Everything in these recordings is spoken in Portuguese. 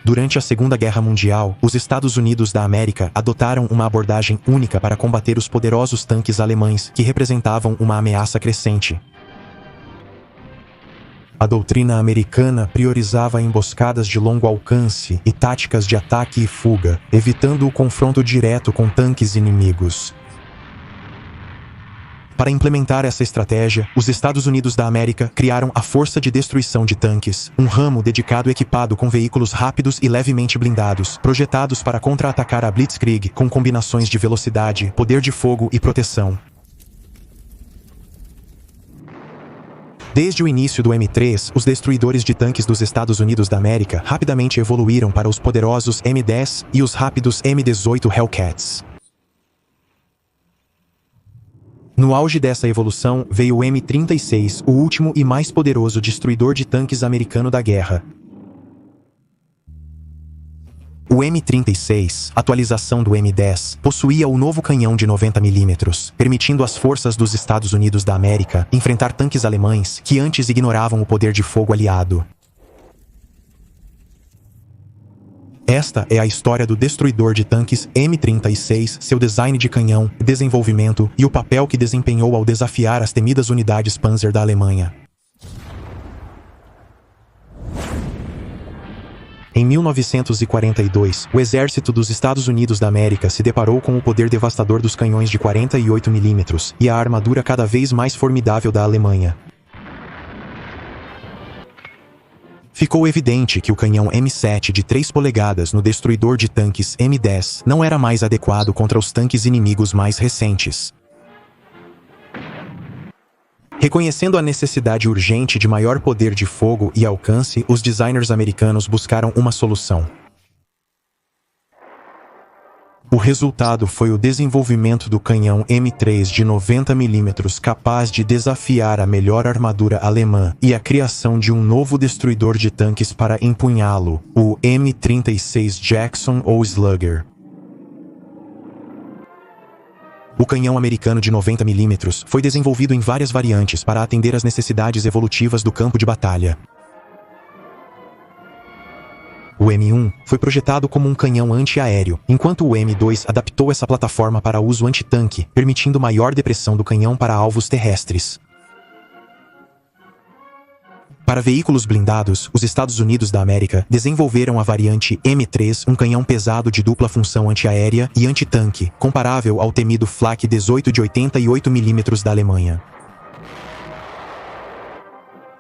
Durante a Segunda Guerra Mundial, os Estados Unidos da América adotaram uma abordagem única para combater os poderosos tanques alemães, que representavam uma ameaça crescente. A doutrina americana priorizava emboscadas de longo alcance e táticas de ataque e fuga, evitando o confronto direto com tanques inimigos. Para implementar essa estratégia, os Estados Unidos da América criaram a Força de Destruição de Tanques, um ramo dedicado equipado com veículos rápidos e levemente blindados, projetados para contra-atacar a Blitzkrieg com combinações de velocidade, poder de fogo e proteção. Desde o início do M3, os destruidores de tanques dos Estados Unidos da América rapidamente evoluíram para os poderosos M10 e os rápidos M18 Hellcats. No auge dessa evolução veio o M36, o último e mais poderoso destruidor de tanques americano da guerra. O M36, atualização do M10, possuía o novo canhão de 90 mm, permitindo às forças dos Estados Unidos da América enfrentar tanques alemães que antes ignoravam o poder de fogo aliado. Esta é a história do destruidor de tanques M36, seu design de canhão, desenvolvimento e o papel que desempenhou ao desafiar as temidas unidades Panzer da Alemanha. Em 1942, o exército dos Estados Unidos da América se deparou com o poder devastador dos canhões de 48 mm e a armadura cada vez mais formidável da Alemanha. Ficou evidente que o canhão M7 de 3 polegadas no destruidor de tanques M10 não era mais adequado contra os tanques inimigos mais recentes. Reconhecendo a necessidade urgente de maior poder de fogo e alcance, os designers americanos buscaram uma solução. O resultado foi o desenvolvimento do canhão M3 de 90 mm capaz de desafiar a melhor armadura alemã e a criação de um novo destruidor de tanques para empunhá-lo, o M36 Jackson ou Slugger. O canhão americano de 90 mm foi desenvolvido em várias variantes para atender às necessidades evolutivas do campo de batalha. O M1 foi projetado como um canhão antiaéreo, enquanto o M2 adaptou essa plataforma para uso antitanque, permitindo maior depressão do canhão para alvos terrestres. Para veículos blindados, os Estados Unidos da América desenvolveram a variante M3, um canhão pesado de dupla função antiaérea e antitanque, comparável ao temido Flak 18 de 88 mm da Alemanha.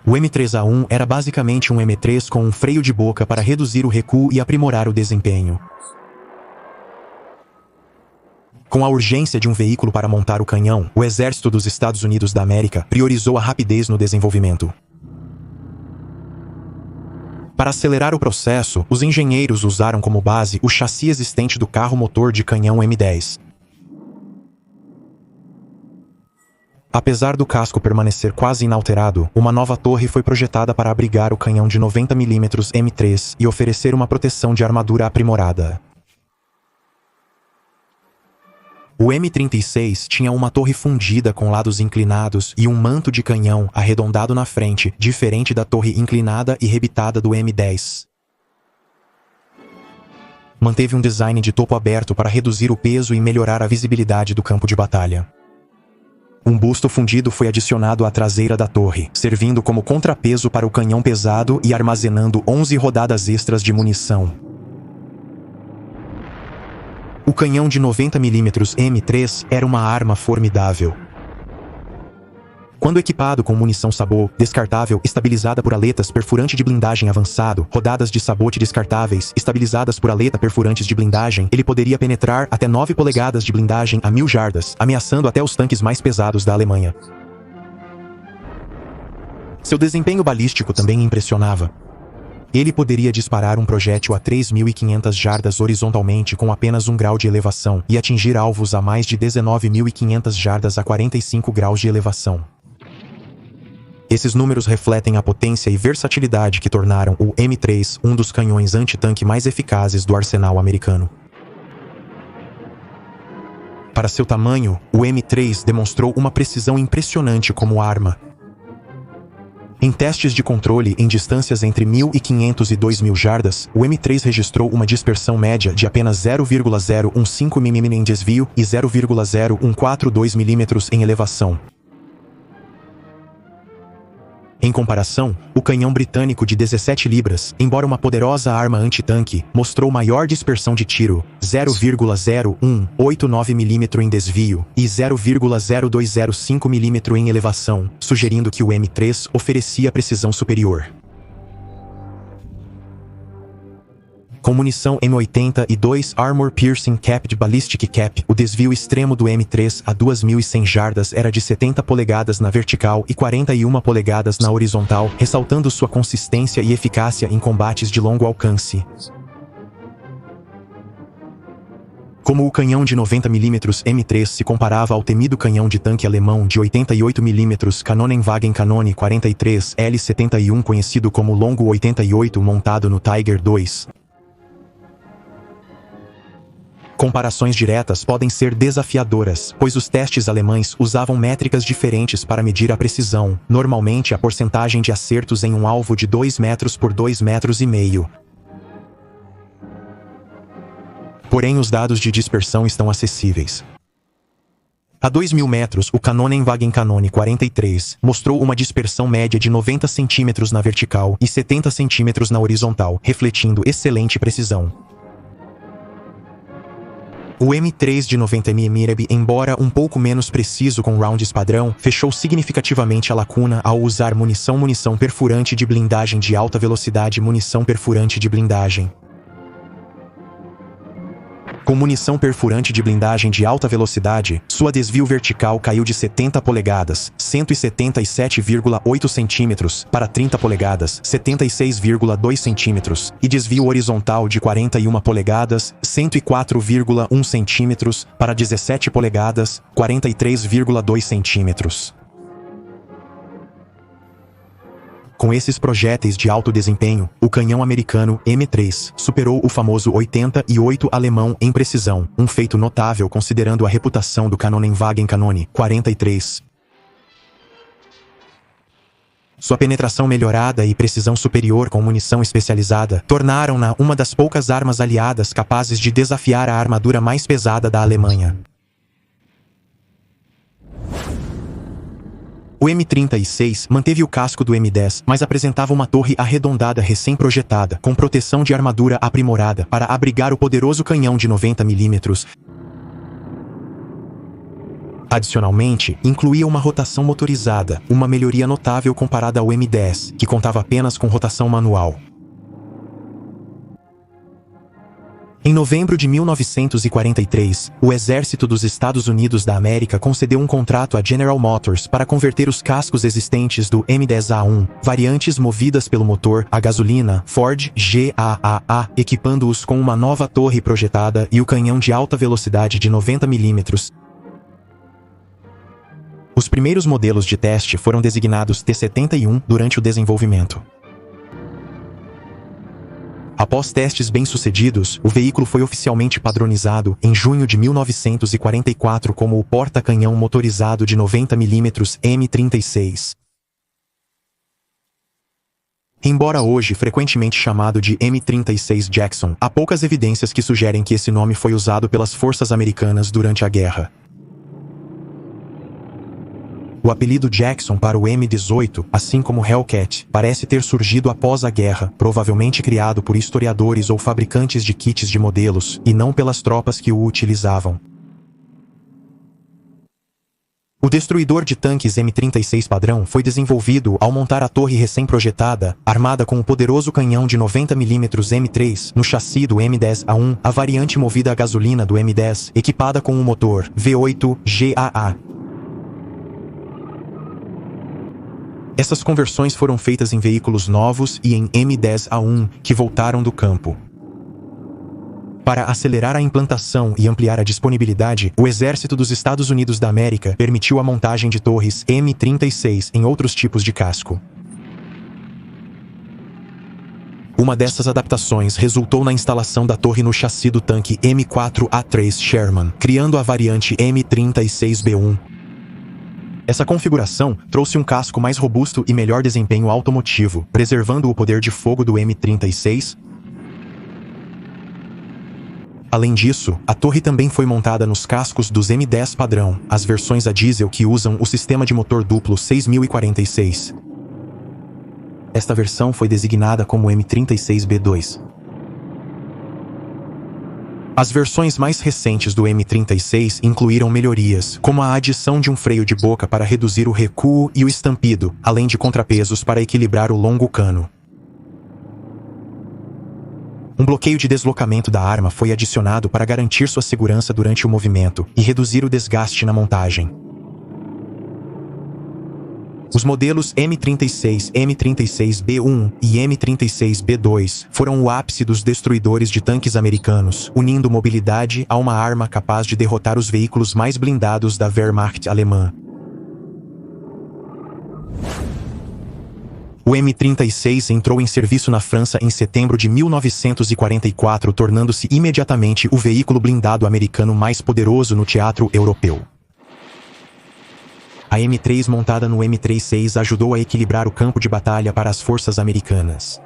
O M3A1 era basicamente um M3 com um freio de boca para reduzir o recuo e aprimorar o desempenho. Com a urgência de um veículo para montar o canhão, o exército dos Estados Unidos da América priorizou a rapidez no desenvolvimento. Para acelerar o processo, os engenheiros usaram como base o chassi existente do carro-motor de canhão M10. Apesar do casco permanecer quase inalterado, uma nova torre foi projetada para abrigar o canhão de 90 mm M3 e oferecer uma proteção de armadura aprimorada. O M36 tinha uma torre fundida com lados inclinados e um manto de canhão arredondado na frente, diferente da torre inclinada e rebitada do M10. Manteve um design de topo aberto para reduzir o peso e melhorar a visibilidade do campo de batalha. Um busto fundido foi adicionado à traseira da torre, servindo como contrapeso para o canhão pesado e armazenando 11 rodadas extras de munição. O canhão de 90 mm M3 era uma arma formidável. Quando equipado com munição sabot, descartável, estabilizada por aletas perfurante de blindagem avançado, rodadas de sabote descartáveis, estabilizadas por aleta perfurantes de blindagem, ele poderia penetrar até 9 polegadas de blindagem a 1000 jardas, ameaçando até os tanques mais pesados da Alemanha. Seu desempenho balístico também impressionava. Ele poderia disparar um projétil a 3.500 jardas horizontalmente com apenas 1 grau de elevação e atingir alvos a mais de 19.500 jardas a 45 graus de elevação. Esses números refletem a potência e versatilidade que tornaram o M3 um dos canhões antitanque mais eficazes do arsenal americano. Para seu tamanho, o M3 demonstrou uma precisão impressionante como arma. Em testes de controle em distâncias entre 1.500 e 2.000 jardas, o M3 registrou uma dispersão média de apenas 0,015 mm em desvio e 0,0142 mm em elevação. Em comparação, o canhão britânico de 17 libras, embora uma poderosa arma antitanque, mostrou maior dispersão de tiro, 0,0189 mm em desvio e 0,0205 mm em elevação, sugerindo que o M3 oferecia precisão superior. Com munição M82 Armor Piercing Capped Ballistic Cap, o desvio extremo do M3 a 2.100 jardas era de 70 polegadas na vertical e 41 polegadas na horizontal, ressaltando sua consistência e eficácia em combates de longo alcance. Como o canhão de 90 mm M3 se comparava ao temido canhão de tanque alemão de 88 mm Kanonenwagen Kanone 43 L71 conhecido como Longo 88 montado no Tiger II. Comparações diretas podem ser desafiadoras, pois os testes alemães usavam métricas diferentes para medir a precisão, normalmente a porcentagem de acertos em um alvo de 2 metros por 2,5 metros. Porém, os dados de dispersão estão acessíveis. A 2.000 metros, o Kanonenwagen Kanone 43 mostrou uma dispersão média de 90 centímetros na vertical e 70 centímetros na horizontal, refletindo excelente precisão. O M3 de 90 mm, embora um pouco menos preciso com rounds padrão, fechou significativamente a lacuna ao usar munição perfurante de blindagem de alta velocidade munição perfurante de blindagem. Com munição perfurante de blindagem de alta velocidade, sua desvio vertical caiu de 70 polegadas, 177,8 centímetros, para 30 polegadas, 76,2 centímetros, e desvio horizontal de 41 polegadas, 104,1 centímetros, para 17 polegadas, 43,2 centímetros. Com esses projéteis de alto desempenho, o canhão americano M3 superou o famoso 88 alemão em precisão, um feito notável considerando a reputação do Kanonenwagen Kanone 43. Sua penetração melhorada e precisão superior com munição especializada tornaram-na uma das poucas armas aliadas capazes de desafiar a armadura mais pesada da Alemanha. O M36 manteve o casco do M10, mas apresentava uma torre arredondada recém-projetada, com proteção de armadura aprimorada para abrigar o poderoso canhão de 90 mm. Adicionalmente, incluía uma rotação motorizada, uma melhoria notável comparada ao M10, que contava apenas com rotação manual. Em novembro de 1943, o Exército dos Estados Unidos da América concedeu um contrato a General Motors para converter os cascos existentes do M10A1, variantes movidas pelo motor a gasolina Ford GAAA, equipando-os com uma nova torre projetada e o canhão de alta velocidade de 90 mm. Os primeiros modelos de teste foram designados T-71 durante o desenvolvimento. Após testes bem-sucedidos, o veículo foi oficialmente padronizado em junho de 1944 como o porta-canhão motorizado de 90 mm M36. Embora hoje frequentemente chamado de M36 Jackson, há poucas evidências que sugerem que esse nome foi usado pelas forças americanas durante a guerra. O apelido Jackson para o M18, assim como Hellcat, parece ter surgido após a guerra, provavelmente criado por historiadores ou fabricantes de kits de modelos, e não pelas tropas que o utilizavam. O destruidor de tanques M36 padrão foi desenvolvido ao montar a torre recém-projetada, armada com o poderoso canhão de 90 mm M3, no chassi do M10A1, a variante movida a gasolina do M10, equipada com um motor V8 GAA. Essas conversões foram feitas em veículos novos e em M10A1, que voltaram do campo. Para acelerar a implantação e ampliar a disponibilidade, o Exército dos Estados Unidos da América permitiu a montagem de torres M36 em outros tipos de casco. Uma dessas adaptações resultou na instalação da torre no chassi do tanque M4A3 Sherman, criando a variante M36B1. Essa configuração trouxe um casco mais robusto e melhor desempenho automotivo, preservando o poder de fogo do M36. Além disso, a torre também foi montada nos cascos dos M10 padrão, as versões a diesel que usam o sistema de motor duplo 6046. Esta versão foi designada como M36B2. As versões mais recentes do M36 incluíram melhorias, como a adição de um freio de boca para reduzir o recuo e o estampido, além de contrapesos para equilibrar o longo cano. Um bloqueio de deslocamento da arma foi adicionado para garantir sua segurança durante o movimento e reduzir o desgaste na montagem. Os modelos M36, M36B1 e M36B2 foram o ápice dos destruidores de tanques americanos, unindo mobilidade a uma arma capaz de derrotar os veículos mais blindados da Wehrmacht alemã. O M36 entrou em serviço na França em setembro de 1944, tornando-se imediatamente o veículo blindado americano mais poderoso no teatro europeu. A M3 montada no M36 ajudou a equilibrar o campo de batalha para as forças americanas.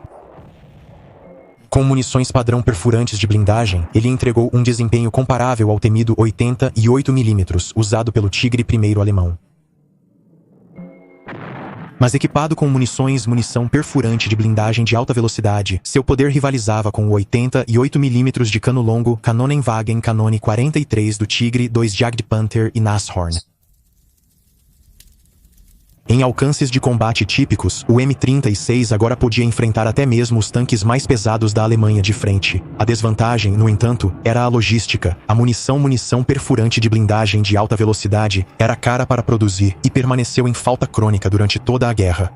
Com munições padrão perfurantes de blindagem, ele entregou um desempenho comparável ao temido 88 mm usado pelo Tigre I alemão. Mas equipado com munição perfurante de blindagem de alta velocidade, seu poder rivalizava com o 88 mm de cano longo Kanonenwagen Kanone 43 do Tigre II Jagdpanther e Nashorn. Em alcances de combate típicos, o M36 agora podia enfrentar até mesmo os tanques mais pesados da Alemanha de frente. A desvantagem, no entanto, era a logística. A munição perfurante de blindagem de alta velocidade era cara para produzir e permaneceu em falta crônica durante toda a guerra.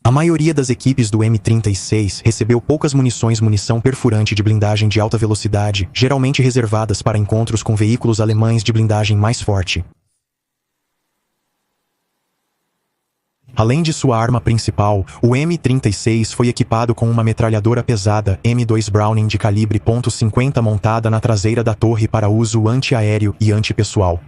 A maioria das equipes do M36 recebeu poucas munição perfurante de blindagem de alta velocidade, geralmente reservadas para encontros com veículos alemães de blindagem mais forte. Além de sua arma principal, o M36 foi equipado com uma metralhadora pesada M2 Browning de calibre .50 montada na traseira da torre para uso antiaéreo e antipessoal.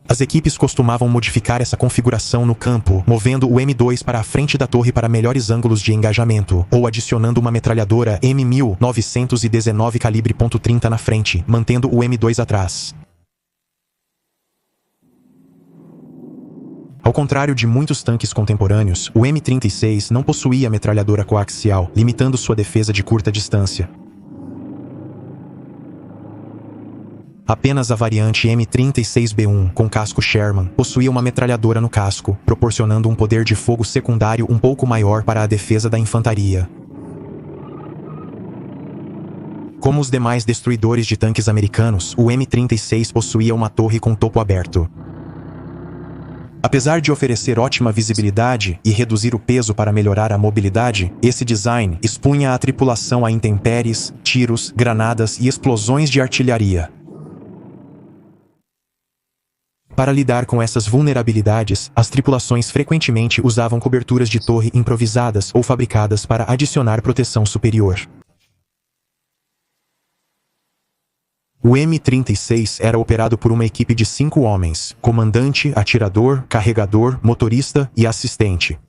As equipes costumavam modificar essa configuração no campo, movendo o M2 para a frente da torre para melhores ângulos de engajamento, ou adicionando uma metralhadora M1919 calibre .30 na frente, mantendo o M2 atrás. Ao contrário de muitos tanques contemporâneos, o M36 não possuía metralhadora coaxial, limitando sua defesa de curta distância. Apenas a variante M36B1, com casco Sherman, possuía uma metralhadora no casco, proporcionando um poder de fogo secundário um pouco maior para a defesa da infantaria. Como os demais destruidores de tanques americanos, o M36 possuía uma torre com topo aberto. Apesar de oferecer ótima visibilidade e reduzir o peso para melhorar a mobilidade, esse design expunha a tripulação a intempéries, tiros, granadas e explosões de artilharia. Para lidar com essas vulnerabilidades, as tripulações frequentemente usavam coberturas de torre improvisadas ou fabricadas para adicionar proteção superior. O M36 era operado por uma equipe de 5 homens: comandante, atirador, carregador, motorista e assistente.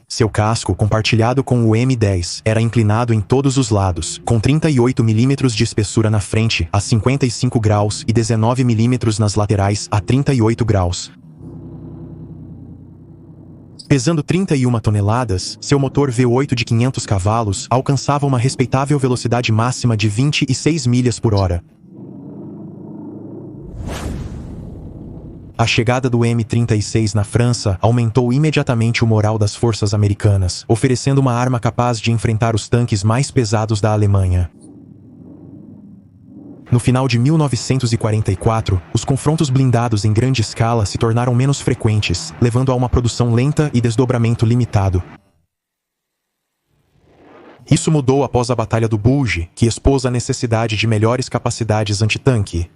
Seu casco, compartilhado com o M10, era inclinado em todos os lados, com 38 mm de espessura na frente, a 55 graus, e 19 mm nas laterais, a 38 graus. Pesando 31 toneladas, seu motor V8 de 500 cavalos alcançava uma respeitável velocidade máxima de 26 milhas por hora. A chegada do M36 na França aumentou imediatamente o moral das forças americanas, oferecendo uma arma capaz de enfrentar os tanques mais pesados da Alemanha. No final de 1944, os confrontos blindados em grande escala se tornaram menos frequentes, levando a uma produção lenta e desdobramento limitado. Isso mudou após a Batalha do Bulge, que expôs a necessidade de melhores capacidades antitanque.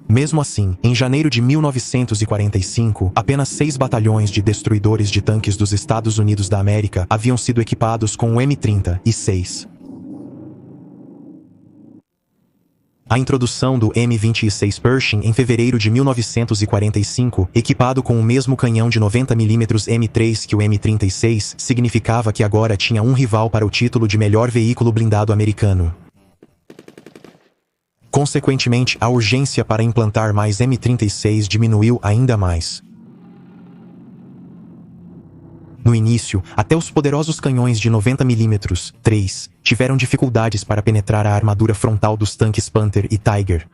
Mesmo assim, em janeiro de 1945, apenas 6 batalhões de destruidores de tanques dos Estados Unidos da América haviam sido equipados com o M36. A introdução do M26 Pershing em fevereiro de 1945, equipado com o mesmo canhão de 90 mm M3 que o M36, significava que agora tinha um rival para o título de melhor veículo blindado americano. Consequentemente, a urgência para implantar mais M36 diminuiu ainda mais. No início, até os poderosos canhões de 90 mm, 3, tiveram dificuldades para penetrar a armadura frontal dos tanques Panther e Tiger.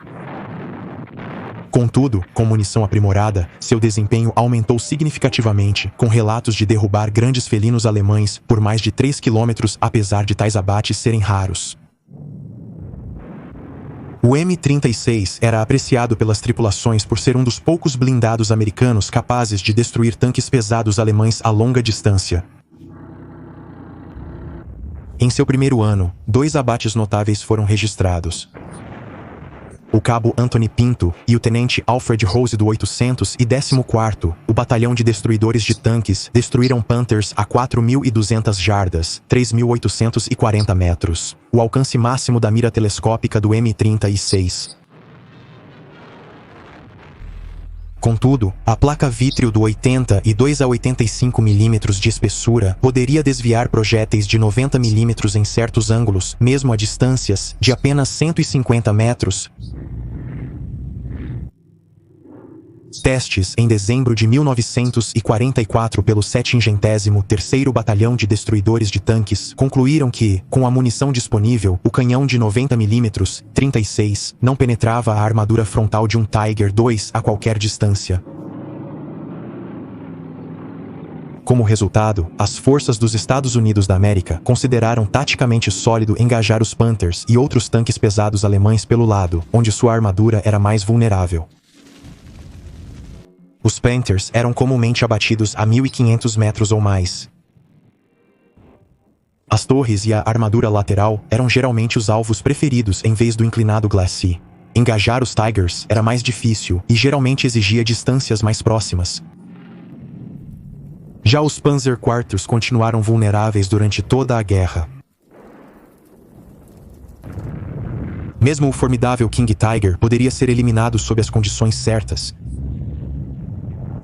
Contudo, com munição aprimorada, seu desempenho aumentou significativamente, com relatos de derrubar grandes felinos alemães por mais de 3 km, apesar de tais abates serem raros. O M36 era apreciado pelas tripulações por ser um dos poucos blindados americanos capazes de destruir tanques pesados alemães a longa distância. Em seu primeiro ano, 2 abates notáveis foram registrados. O cabo Anthony Pinto e o tenente Alfred Rose do 814º, o batalhão de destruidores de tanques, destruíram Panthers a 4.200 jardas, 3.840 metros, o alcance máximo da mira telescópica do M36. Contudo, a placa vítreo do 82 a 85 mm de espessura poderia desviar projéteis de 90 mm em certos ângulos, mesmo a distâncias de apenas 150 metros. Testes em dezembro de 1944 pelo 753º Batalhão de Destruidores de Tanques concluíram que, com a munição disponível, o canhão de 90 mm, 36, não penetrava a armadura frontal de um Tiger II a qualquer distância. Como resultado, as forças dos Estados Unidos da América consideraram taticamente sólido engajar os Panthers e outros tanques pesados alemães pelo lado, onde sua armadura era mais vulnerável. Os Panthers eram comumente abatidos a 1.500 metros ou mais. As torres e a armadura lateral eram geralmente os alvos preferidos em vez do inclinado glacis. Engajar os Tigers era mais difícil e geralmente exigia distâncias mais próximas. Já os Panzer IV continuaram vulneráveis durante toda a guerra. Mesmo o formidável King Tiger poderia ser eliminado sob as condições certas.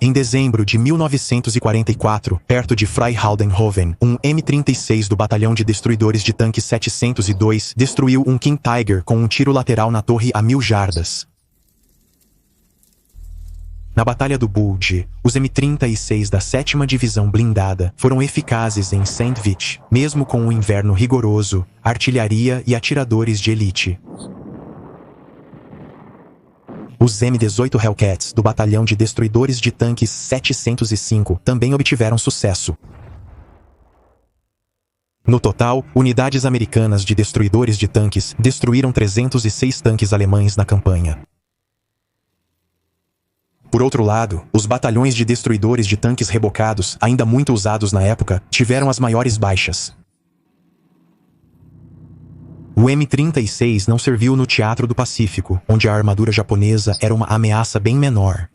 Em dezembro de 1944, perto de Freihaldenhoven, um M36 do Batalhão de Destruidores de Tanques 702 destruiu um King Tiger com um tiro lateral na torre a 1000 jardas. Na Batalha do Bulge, os M36 da 7ª Divisão Blindada foram eficazes em Sandwich, mesmo com um inverno rigoroso, artilharia e atiradores de elite. Os M18 Hellcats do Batalhão de Destruidores de Tanques 705 também obtiveram sucesso. No total, unidades americanas de destruidores de tanques destruíram 306 tanques alemães na campanha. Por outro lado, os batalhões de destruidores de tanques rebocados, ainda muito usados na época, tiveram as maiores baixas. O M36 não serviu no Teatro do Pacífico, onde a armadura japonesa era uma ameaça bem menor.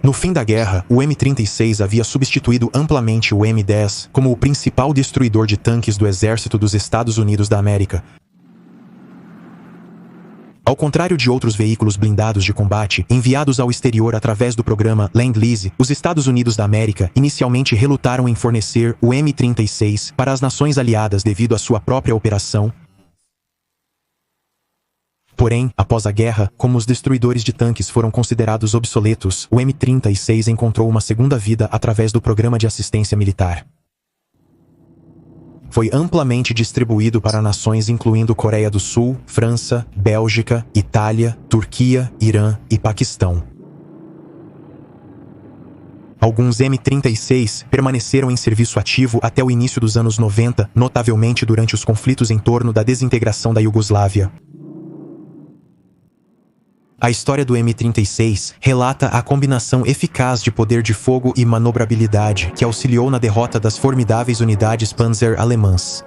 No fim da guerra, o M36 havia substituído amplamente o M10 como o principal destruidor de tanques do Exército dos Estados Unidos da América. Ao contrário de outros veículos blindados de combate enviados ao exterior através do programa Lend-Lease, os Estados Unidos da América inicialmente relutaram em fornecer o M36 para as nações aliadas devido à sua própria operação. Porém, após a guerra, como os destruidores de tanques foram considerados obsoletos, o M36 encontrou uma segunda vida através do Programa de Assistência Militar. Foi amplamente distribuído para nações incluindo Coreia do Sul, França, Bélgica, Itália, Turquia, Irã e Paquistão. Alguns M36 permaneceram em serviço ativo até o início dos anos 90, notavelmente durante os conflitos em torno da desintegração da Iugoslávia. A história do M36 relata a combinação eficaz de poder de fogo e manobrabilidade que auxiliou na derrota das formidáveis unidades Panzer alemãs.